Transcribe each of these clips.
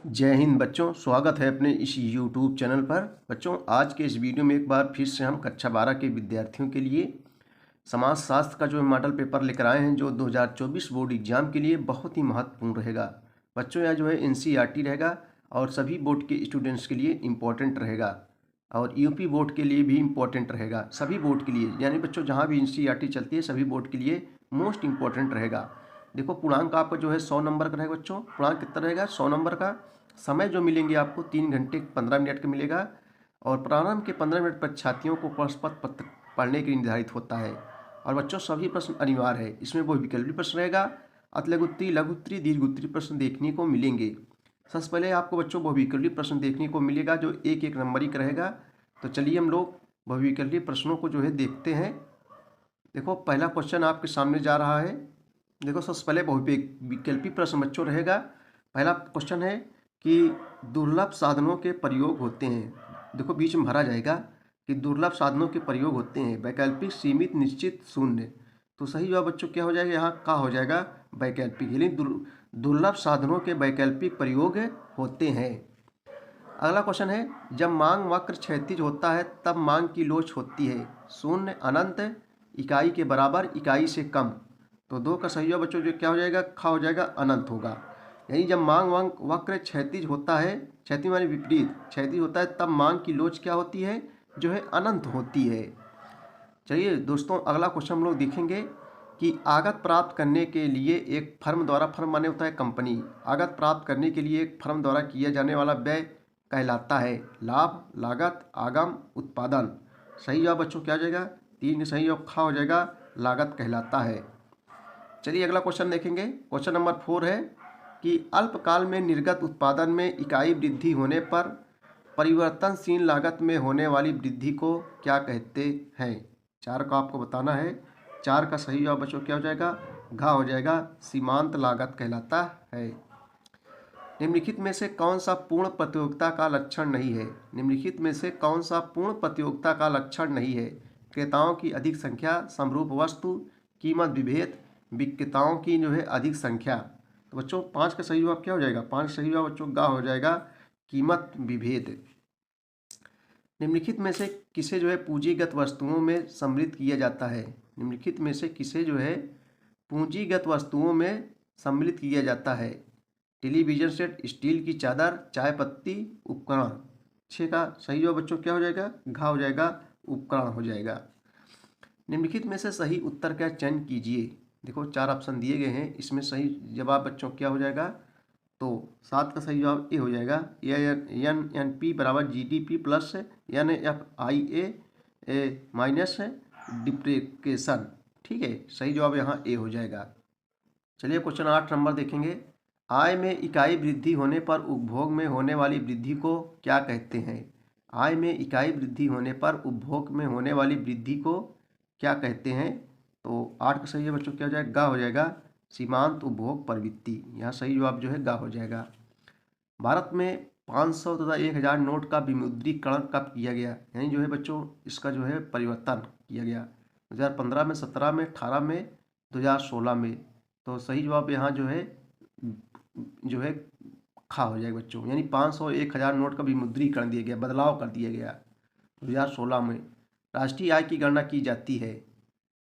जय हिंद बच्चों, स्वागत है अपने इस YouTube चैनल पर। बच्चों, आज के इस वीडियो में एक बार फिर से हम कक्षा 12 के विद्यार्थियों के लिए समाजशास्त्र का जो मॉडल पेपर लेकर आए हैं, जो 2024 बोर्ड एग्जाम के लिए बहुत ही महत्वपूर्ण रहेगा। बच्चों, यह जो है NCERT रहेगा और सभी बोर्ड के स्टूडेंट्स के लिए इम्पोर्टेंट रहेगा और यूपी बोर्ड के लिए भी इम्पोर्टेंट रहेगा। सभी बोर्ड के लिए, यानी बच्चों जहाँ भी NCERT चलती है सभी बोर्ड के लिए मोस्ट इम्पोर्टेंट रहेगा। देखो, पूर्णांक आपका जो है 100 नंबर का रहेगा। बच्चों, पूर्णांक कितना रहेगा? 100 नंबर का। समय जो मिलेंगे आपको 3 घंटे 15 मिनट का मिलेगा और प्रारंभ के 15 मिनट परीक्षार्थियों को प्रश्न पत्र पढ़ने के लिए निर्धारित होता है। और बच्चों, सभी प्रश्न अनिवार्य है। इसमें वो विकल्पी प्रश्न रहेगा, अतिलघुत्तरी, लघुत्तरी, दीर्घोत्तरी प्रश्न देखने को मिलेंगे। सबसे पहले आपको बच्चों बहुविकल्पी प्रश्न देखने को मिलेगा जो एक एक नंबर ही का रहेगा। तो चलिए हम लोग बहुविकल्पी प्रश्नों को जो है देखते हैं। देखो, पहला क्वेश्चन आपके सामने जा रहा है। देखो, सबसे पहले बहुविकल्पी प्रश्न बच्चों रहेगा। पहला क्वेश्चन है कि दुर्लभ साधनों के प्रयोग होते हैं। देखो, बीच में भरा जाएगा कि दुर्लभ साधनों के प्रयोग होते हैं। वैकल्पिक, सीमित, निश्चित, शून्य। तो सही जवाब बच्चों क्या हो जाएगा? यहाँ का हो जाएगा वैकल्पिक, यानी दुर्लभ साधनों के वैकल्पिक प्रयोग होते हैं। अगला क्वेश्चन है, जब मांग वक्र क्षैतिज होता है तब मांग की लोच होती है। शून्य, अनंत, इकाई के बराबर, इकाई से कम। तो दो का सही जवाब बच्चों जो क्या हो जाएगा? खा हो जाएगा, अनंत होगा। यानी जब मांग वक्र क्षैतिज होता है, क्षैतिज माने विपरीत, क्षैतिज होता है तब मांग की लोच क्या होती है? जो है अनंत होती है। चलिए दोस्तों, अगला क्वेश्चन हम लोग देखेंगे कि आगत प्राप्त करने के लिए एक फर्म द्वारा, फर्म माने होता है कंपनी, आगत प्राप्त करने के लिए एक फर्म द्वारा किया जाने वाला व्यय कहलाता है लाभ, लागत, आगम, उत्पादन। सही जवाब बच्चों क्या हो जाएगा? 3 सही जवाब खा हो जाएगा, लागत कहलाता है। चलिए अगला क्वेश्चन देखेंगे। क्वेश्चन नंबर 4 है कि अल्पकाल में निर्गत उत्पादन में इकाई वृद्धि होने पर परिवर्तनशील लागत में होने वाली वृद्धि को क्या कहते हैं? 4 का आपको बताना है। 4 का सही जवाब बच्चों क्या हो जाएगा? घा हो जाएगा, सीमांत लागत कहलाता है। निम्नलिखित में से कौन सा पूर्ण प्रतियोगिता का लक्षण नहीं है? निम्नलिखित में से कौन सा पूर्ण प्रतियोगिता का लक्षण नहीं है? क्रेताओं की अधिक संख्या, समरूप वस्तु, कीमत विभेद, विक्रेताओं की जो है अधिक संख्या। तो बच्चों 5 का सही जवाब क्या हो जाएगा? 5 सही जवाब बच्चों गा हो जाएगा, कीमत विभेद। निम्नलिखित में से किसे जो है पूंजीगत वस्तुओं में सम्मिलित किया जाता है? निम्नलिखित में से किसे जो है पूंजीगत वस्तुओं में सम्मिलित किया जाता है? टेलीविजन सेट, स्टील की चादर, चाय पत्ती, उपकरण। 6 का सही जवाब बच्चों क्या हो जाएगा? घा हो जाएगा, उपकरण हो जाएगा। निम्नलिखित में से सही उत्तर का चयन कीजिए। देखो, 4 ऑप्शन दिए गए हैं, इसमें सही जवाब बच्चों क्या हो जाएगा? तो 7 का सही जवाब ए हो जाएगा। NNP बराबर GDP प्लस NFIA माइनस डिप्रिकेशन। ठीक है, सही जवाब यहाँ ए हो जाएगा। चलिए क्वेश्चन 8 नंबर देखेंगे। आय में इकाई वृद्धि होने पर उपभोग में होने वाली वृद्धि को क्या कहते हैं? आय में इकाई वृद्धि होने पर उपभोग में होने वाली वृद्धि को क्या कहते हैं? तो 8 का सही है बच्चों क्या हो जाएगा? गा हो जाएगा, सीमांत उपभोग प्रवृत्ति। यहाँ सही जवाब जो है गा हो जाएगा। भारत में 500 तथा 1000 नोट का विमुद्रीकरण कब किया गया? यानी जो है बच्चों इसका जो है परिवर्तन किया गया 2015 में, 17 में, 18 में, 2016 में। तो सही जवाब यहाँ जो है खा हो जाएगा बच्चों। यानी 500 1000 नोट का विमुद्रीकरण दिया गया, बदलाव कर दिया गया 2016 में। राष्ट्रीय आय की गणना की जाती है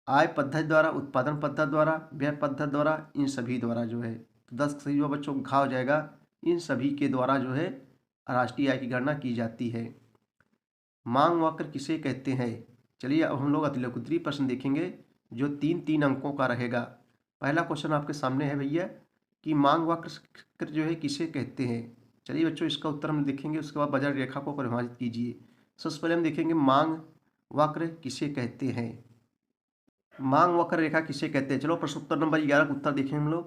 आय पद्धति द्वारा, उत्पादन पद्धति द्वारा, व्यय पद्धति द्वारा, इन सभी द्वारा जो है। तो 10 सही जवाब बच्चों घा हो जाएगा, इन सभी के द्वारा जो है राष्ट्रीय आय की गणना की जाती है। मांग वक्र किसे कहते हैं? चलिए अब हम लोग अतिलघुत्तरी प्रश्न देखेंगे जो 3-3 अंकों का रहेगा। पहला क्वेश्चन आपके सामने है भैया कि मांग वक्र जो है किसे कहते हैं। चलिए बच्चों इसका उत्तर हम देखेंगे, उसके बाद बाजार रेखा को परिभाषित कीजिए। सबसे पहले हम देखेंगे मांग वक्र किसे कहते हैं। मांग वक्र रेखा किसे कहते हैं? चलो प्रश्न उत्तर नंबर 11 का उत्तर देखें हम लोग।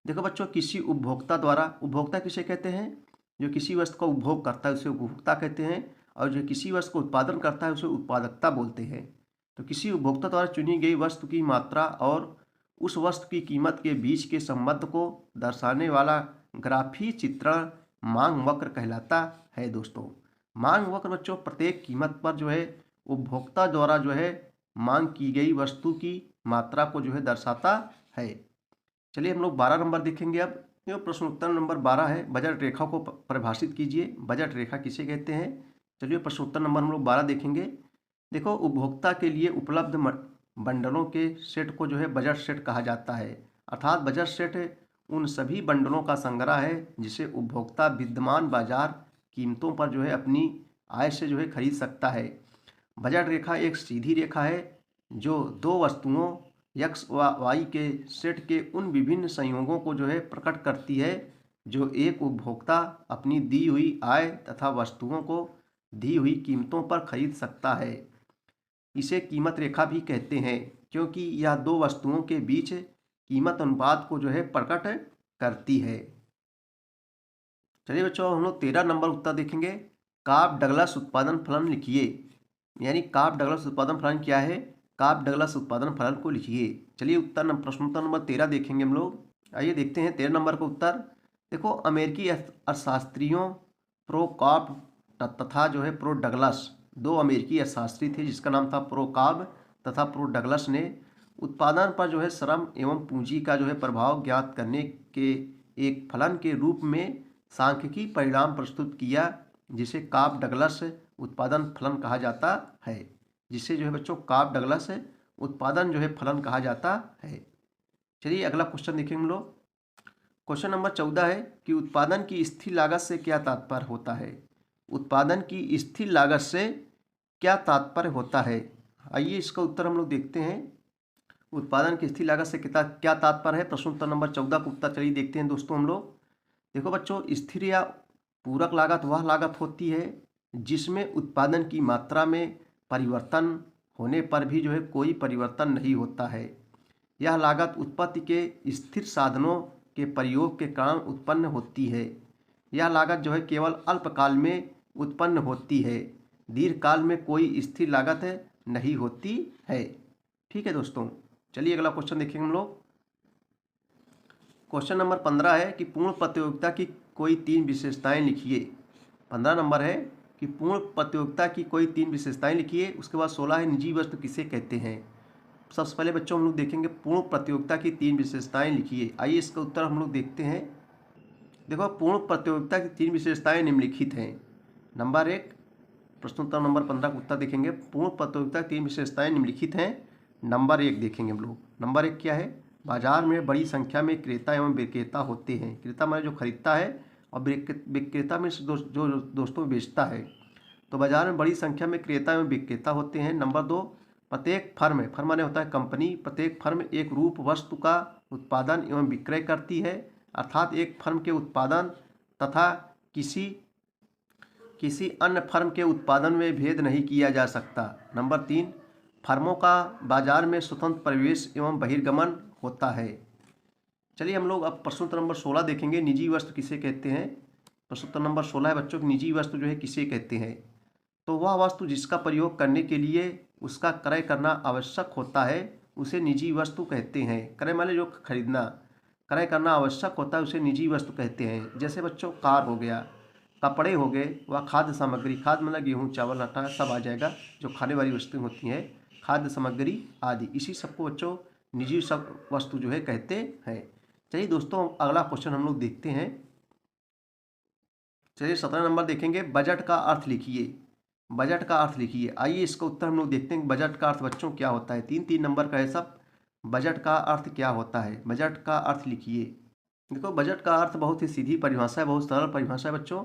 देखो बच्चों, किसी उपभोक्ता द्वारा, उपभोक्ता किसे कहते हैं? जो किसी वस्तु का उपभोग करता है उसे उपभोक्ता कहते हैं, और जो किसी वस्तु को उत्पादन करता है उसे उत्पादकता बोलते हैं। तो किसी उपभोक्ता द्वारा चुनी गई वस्तु की मात्रा और उस वस्तु की कीमत के बीच के संबंध को दर्शाने वाला ग्राफी चित्रण मांग वक्र कहलाता है दोस्तों। मांग वक्र बच्चों प्रत्येक कीमत पर जो है उपभोक्ता द्वारा जो है मांग की गई वस्तु की मात्रा को जो है दर्शाता है। चलिए हम लोग 12 नंबर देखेंगे अब। देखो प्रश्न उत्तर नंबर 12 है, बजट रेखा को परिभाषित कीजिए। बजट रेखा किसे कहते हैं? चलिए प्रश्न उत्तर नंबर हम लोग 12 देखेंगे। देखो, उपभोक्ता के लिए उपलब्ध बंडलों के सेट को जो है बजट सेट कहा जाता है। अर्थात बजट सेट उन सभी बंडलों का संग्रह है जिसे उपभोक्ता विद्यमान बाजार कीमतों पर जो है अपनी आय से जो है खरीद सकता है। बजट रेखा एक सीधी रेखा है जो दो वस्तुओं x व y के सेट के उन विभिन्न संयोगों को जो है प्रकट करती है जो एक उपभोक्ता अपनी दी हुई आय तथा वस्तुओं को दी हुई कीमतों पर खरीद सकता है। इसे कीमत रेखा भी कहते हैं क्योंकि यह दो वस्तुओं के बीच कीमत अनुपात को जो है प्रकट करती है। चलिए बच्चों, हम लोग 13 नंबर उत्तर देखेंगे। काब डगलस उत्पादन फलन लिखिए। यानी काब डगलस उत्पादन फलन क्या है? काब डगलस उत्पादन फलन को लिखिए। चलिए प्रश्न उत्तर नंबर 13 देखेंगे हम लोग। आइए देखते हैं 13 नंबर का उत्तर। देखो, अमेरिकी अर्थशास्त्रियों प्रो काब तथा जो है प्रो डगलस, दो अमेरिकी अर्थशास्त्री थे जिसका नाम था प्रो काब तथा प्रो डगलस ने उत्पादन पर जो है श्रम एवं पूंजी का जो है प्रभाव ज्ञात करने के एक फलन के रूप में सांख्यिकी परिणाम प्रस्तुत किया जिसे काब डगलस उत्पादन फलन कहा जाता है। जिसे जो है बच्चों काब डगलस उत्पादन जो है फलन कहा जाता है। चलिए अगला क्वेश्चन देखेंगे हम लोग। क्वेश्चन नंबर 14 है कि उत्पादन की स्थिर लागत से क्या तात्पर्य होता है? उत्पादन की स्थिर लागत से क्या तात्पर्य होता है? आइए इसका उत्तर हम लोग देखते हैं। उत्पादन की स्थिर लागत से क्या तात्पर्य है? प्रश्न उत्तर नंबर 14 का उत्तर चलिए देखते हैं दोस्तों हम लोग। देखो बच्चों, स्थिर या पूरक लागत वह लागत होती है जिसमें उत्पादन की मात्रा में परिवर्तन होने पर भी जो है कोई परिवर्तन नहीं होता है। यह लागत उत्पत्ति के स्थिर साधनों के प्रयोग के कारण उत्पन्न होती है। यह लागत जो है केवल अल्पकाल में उत्पन्न होती है, दीर्घकाल में कोई स्थिर लागत नहीं होती है। ठीक है दोस्तों, चलिए अगला क्वेश्चन देखेंगे हम लोग। क्वेश्चन नंबर 15 है कि पूर्ण प्रतियोगिता की कोई 3 विशेषताएं लिखिए। 15 नंबर है कि पूर्ण प्रतियोगिता की कोई 3 विशेषताएं लिखिए। उसके बाद 16 है निजी वस्तु किसे कहते हैं। सबसे पहले बच्चों हम लोग देखेंगे पूर्ण प्रतियोगिता की 3 विशेषताएं लिखिए। आइए इसका उत्तर हम लोग देखते हैं। देखो, पूर्ण प्रतियोगिता की 3 विशेषताएं निम्नलिखित हैं। नंबर 1, प्रश्नोत्तर नंबर 15 का उत्तर देखेंगे। पूर्ण प्रतियोगिता की 3 विशेषताएं निम्नलिखित हैं। नंबर 1 देखेंगे हम लोग। नंबर 1 क्या है? बाजार में बड़ी संख्या में क्रेता एवं विक्रेता होते हैं। क्रेता माने जो खरीदता है और विक्रेता में जो दोस्तों बेचता है। तो बाजार में बड़ी संख्या में क्रेता एवं विक्रेता होते हैं। नंबर 2, प्रत्येक फर्म माने होता है कंपनी, प्रत्येक फर्म एक रूप वस्तु का उत्पादन एवं विक्रय करती है। अर्थात एक फर्म के उत्पादन तथा किसी अन्य फर्म के उत्पादन में भेद नहीं किया जा सकता। नंबर 3, फर्मों का बाजार में स्वतंत्र प्रवेश एवं बहिर्गमन होता है। चलिए हम लोग अब प्रश्नोत्तर नंबर 16 देखेंगे। निजी वस्तु किसे कहते हैं? प्रश्नोत्तर नंबर 16 है बच्चों की निजी वस्तु जो है किसे कहते हैं? तो वह वस्तु जिसका प्रयोग करने के लिए उसका क्रय करना आवश्यक होता है उसे निजी वस्तु कहते हैं। क्रय माने जो खरीदना, क्रय करना आवश्यक होता है उसे निजी वस्तु कहते हैं। जैसे बच्चों कार हो गया, कपड़े हो गए, व खाद्य सामग्री, खाद्य मतलब गेहूँ चावल आटा सब आ जाएगा, जो खाने वाली वस्तुएं होती हैं, खाद्य सामग्री आदि, इसी सबको बच्चों निजी सब वस्तु जो है कहते हैं। चलिए दोस्तों अगला क्वेश्चन हम लोग देखते हैं। चलिए 17 नंबर देखेंगे। बजट का अर्थ लिखिए। बजट का अर्थ लिखिए। आइए इसका उत्तर हम लोग देखते हैं। बजट का अर्थ बच्चों क्या होता है? 3-3 नंबर का है सब। बजट का अर्थ क्या होता है? बजट का अर्थ लिखिए। देखो, बजट का अर्थ बहुत ही सीधी परिभाषा है, बहुत सरल परिभाषा है बच्चों।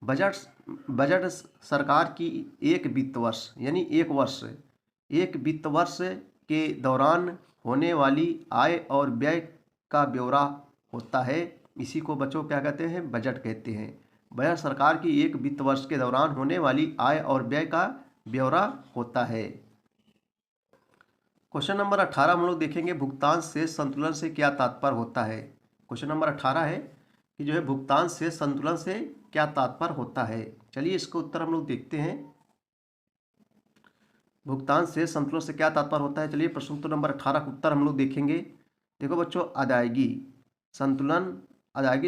बजट सरकार की एक वित्त वर्ष यानी एक वित्त वर्ष के दौरान होने वाली आय और व्यय का ब्यौरा होता है। इसी को बच्चों क्या कहते हैं? बजट कहते हैं। बजट सरकार की एक वित्त वर्ष के दौरान होने वाली आय और व्यय का ब्यौरा होता है। क्वेश्चन नंबर 18 हम लोग देखेंगे। भुगतान शेष संतुलन से क्या तात्पर्य होता है? क्वेश्चन नंबर 18 है कि जो है भुगतान शेष संतुलन से क्या तात्पर्य होता है। चलिए इसका उत्तर हम लोग देखते हैं। भुगतान शेष संतुलन से क्या तात्पर्य होता है? चलिए प्रश्नोत्तर नंबर 18 का उत्तर हम लोग देखेंगे। देखो बच्चों, अदायगी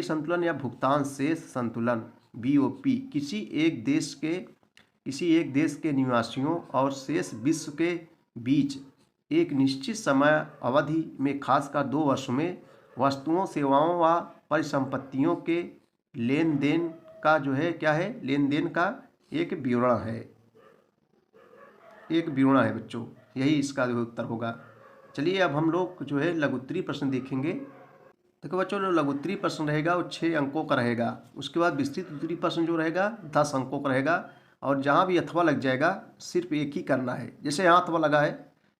संतुलन या भुगतान शेष संतुलन BOP किसी एक देश के निवासियों और शेष विश्व के बीच एक निश्चित समय अवधि में खासकर 2 वर्षों में वस्तुओं, सेवाओं व परिसंपत्तियों के लेन देन का जो है क्या है, लेन देन का एक विवरण है, एक विवरण है बच्चों। यही इसका जो उत्तर होगा। चलिए अब हम लोग जो है लघुत्तरीय प्रश्न देखेंगे। देखो बच्चों, जो लघुत्तरीय प्रश्न रहेगा वो 6 अंकों का रहेगा। उसके बाद विस्तृत उत्तरीय प्रश्न जो रहेगा 10 अंकों का रहेगा। और जहाँ भी अथवा लग जाएगा सिर्फ एक ही करना है। जैसे यहाँ अथवा लगा है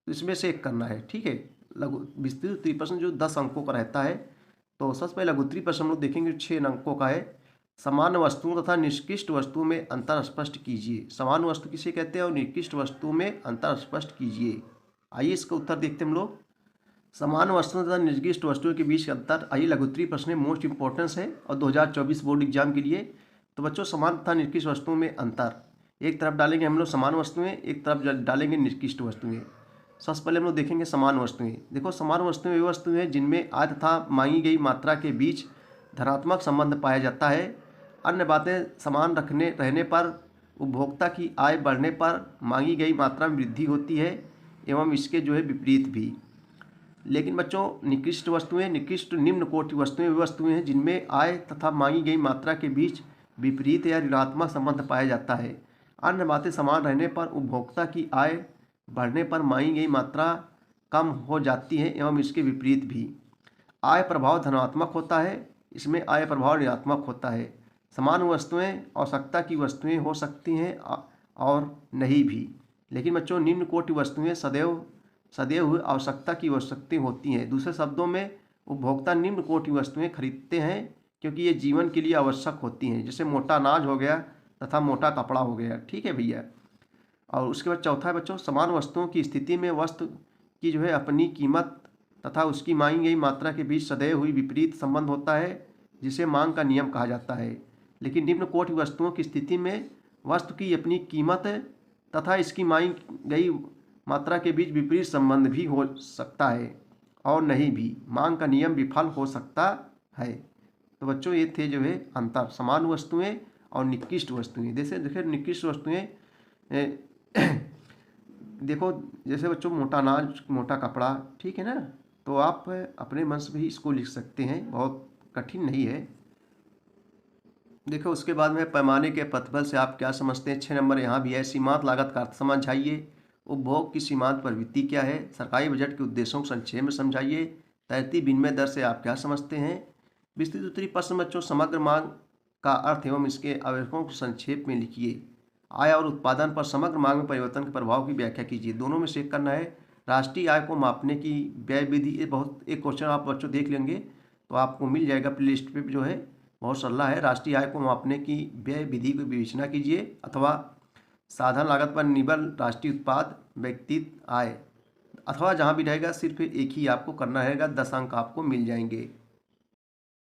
तो इसमें से एक करना है, ठीक है। विस्तृत उत्तरीय प्रश्न जो 10 अंकों का रहता है। तो सबसे पहले लघुत्तरीय प्रश्न हम लोग देखेंगे, 6 अंकों का है। समान वस्तुओं तथा निकृष्ट वस्तुओं में अंतर स्पष्ट कीजिए। समान वस्तु किसे कहते हैं और निकृष्ट वस्तुओं में अंतर स्पष्ट कीजिए। आइए इसका उत्तर देखते हैं हम लोग। समान वस्तुओं तथा निर्दिष्ट वस्तुओं के बीच अंतर, आइए लघुत्तरीय प्रश्न में मोस्ट इंपॉर्टेंस है और 2024 बोर्ड एग्जाम के लिए। तो बच्चों, समान तथा निकृष्ट वस्तुओं में अंतर, एक तरफ डालेंगे हम लोग समान वस्तुएं, एक तरफ डालेंगे निकृष्ट वस्तुएं। सबसे पहले हम लोग देखेंगे समान वस्तुएं। देखो, समान वस्तुएं वे वस्तुएं हैं जिनमें आय तथा मांगी गई मात्रा के बीच धनात्मक संबंध पाया जाता है। अन्य बातें समान रहने पर उपभोक्ता की आय बढ़ने पर मांगी गई मात्रा में वृद्धि होती है एवं इसके जो है विपरीत भी। लेकिन बच्चों, निकृष्ट वस्तुएं, निकृष्ट निम्न कोटि वस्तुएं वे वस्तुएं हैं जिनमें आय तथा मांगी गई मात्रा के बीच विपरीत या ऋणात्मक संबंध पाया जाता है। अन्य बातें समान रहने पर उपभोक्ता की आय बढ़ने पर मांगी गई मात्रा कम हो जाती है एवं इसके विपरीत भी। आय प्रभाव धनात्मक होता है, इसमें आय प्रभाव ऋणात्मक होता है। समान वस्तुएं आवश्यकता की वस्तुएं हो सकती हैं और नहीं भी। लेकिन बच्चों, निम्न कोटि वस्तुएं सदैव आवश्यकता की वस्तुएं होती हैं। दूसरे शब्दों में, उपभोक्ता निम्न कोटि वस्तुएं खरीदते हैं क्योंकि ये जीवन के लिए आवश्यक होती हैं, जैसे मोटा अनाज हो गया तथा मोटा कपड़ा हो गया, ठीक है भैया। और उसके बाद चौथा है बच्चों, समान वस्तुओं की स्थिति में वस्तु की जो है अपनी कीमत तथा उसकी मांगी गई मात्रा के बीच सदैव हुई विपरीत संबंध होता है, जिसे मांग का नियम कहा जाता है। लेकिन निम्न कोटि वस्तुओं की स्थिति में वस्तु की अपनी कीमत तथा इसकी मांगी गई मात्रा के बीच विपरीत संबंध भी हो सकता है और नहीं भी, मांग का नियम विफल हो सकता है। तो बच्चों, ये थे जो है अंतर, समान वस्तुएं और निकृष्ट वस्तुएं। जैसे देखिए निकृष्ट वस्तुएं देखो, जैसे बच्चों मोटा अनाज, मोटा कपड़ा, ठीक है ना। तो आप अपने मन से भी इसको लिख सकते हैं, बहुत कठिन नहीं है। देखो, उसके बाद में पैमाने के प्रतिफल से आप क्या समझते हैं। 6 नंबर यहाँ भी है, सीमांत लागत का अर्थ समझाइए। उपभोग की सीमांत प्रवृत्ति क्या है। सरकारी बजट के उद्देश्यों को संक्षेप में समझाइए। तैरती विनिमय दर से आप क्या समझते हैं। विस्तृत उत्तरीय प्रश्न बच्चों, समग्र मांग का अर्थ एवं इसके आवेदकों को संक्षेप में लिखिए। आय और उत्पादन पर समग्र मांग में परिवर्तन के प्रभाव की व्याख्या कीजिए। दोनों में से एक करना है। राष्ट्रीय आय को मापने की व्यय विधि, ये बहुत एक क्वेश्चन आप बच्चों देख लेंगे तो आपको मिल जाएगा प्ले लिस्ट पे, जो है बहुत सरला है। राष्ट्रीय आय को मापने की व्यय विधि को विवेचना कीजिए, अथवा साधारण लागत पर निर्भर राष्ट्रीय उत्पाद, व्यक्तिगत आय, अथवा जहाँ भी रहेगा सिर्फ एक ही आपको करना रहेगा, 10 अंक आपको मिल जाएंगे।